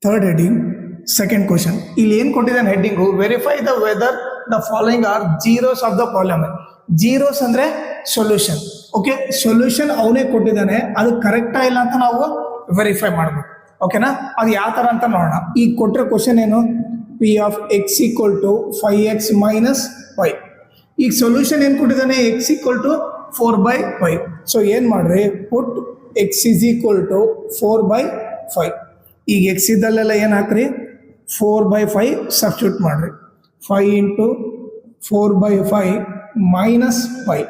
Third heading second question. ಇಲ್ಲಿ ಏನ್ ಕೊಟ್ಟಿದ್ದಾನೆ heading, verify the whether the following are zeros of the problem. Zeros ಅಂದ್ರೆ solution. Okay, solution ಅವನೇ ಕೊಟ್ಟಿದ್ದಾನೆ, ಅದು ಕರೆಕ್ಟಾ ಇಲ್ಲ ಅಂತ ನಾವು ವೆರಿಫೈ ಮಾಡ್ಬೇಕು. ಓಕೆನಾ, ಅದು ಯಾವ ತರ ಅಂತ ನೋಡೋಣ. ಈಗ ಕೊಟ್ಟಿರೋ ಕ್ವಶನ್ ಏನು, P of X equal to 5x minus 5. ಈಗ ಸೊಲ್ಯೂಷನ್ ಏನ್ ಕೊಟ್ಟಿದ್ದಾನೆ, x ಈಕ್ವಲ್ ಟು 4/5. ಸೊ ಏನ್ ಮಾಡ್ರಿ, ಪುಟ್ x ಇಸ್ ಈಕ್ವಲ್ ಟು 4/5. ಈಗ x ಇದ್ದಲ್ಲೆಲ್ಲ ಏನ್ ಹಾಕ್ರಿ, 4/5 ಸಬ್ಸ್ಟಿಟ್ಯೂಟ್ ಮಾಡ್ರಿ. 5 ಇಂಟು 4/5 ಮೈನಸ್ 5.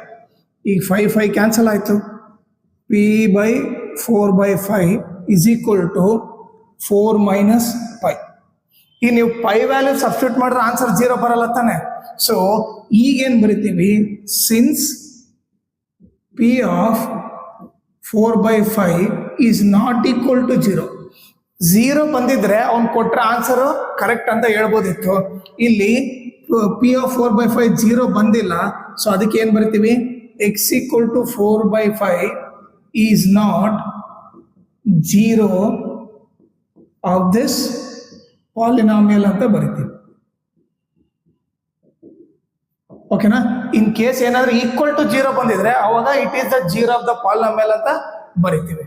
ಈಗ 5 ಕ್ಯಾನ್ಸಲ್ ಆಯ್ತು. p by 4/5 is equal to 4 minus 5. ಈಗ ನೀವು ಪೈ ವ್ಯಾಲ್ಯೂ ಸಬ್ಸ್ಟಿಟ್ಯೂಟ್ ಮಾಡಿದ್ರೆ ಆನ್ಸರ್ 0 ಬರಲ್ಲ ತಾನೆ. ಸೊ ಈಗೇನ್ ಬರಿತೀವಿ, since p of 4/5 is not equal to 0 ಬಂದಿದ್ರೆ ಅವ್ನು ಕೊಟ್ರೆ ಆನ್ಸರ್ ಕರೆಕ್ಟ್ ಅಂತ ಹೇಳ್ಬೋದಿತ್ತು. ಇಲ್ಲಿ p ಆಫ್ 4/5 0 ಬಂದಿಲ್ಲ. ಸೊ ಅದಕ್ಕೆ ಏನ್ ಬರಿತೀವಿ, x equal to 4/5 is not 0 of this polynomial ಅಂತ ಬರಿತೀವಿ. ಓಕೆನಾ, ಇನ್ ಕೇಸ್ ಏನಾದ್ರೂ ಈಕ್ವಲ್ ಟು 0 ಬಂದಿದ್ರೆ ಅವಾಗ it is the 0 of the polynomial ಅಂತ ಬರಿತೀವಿ.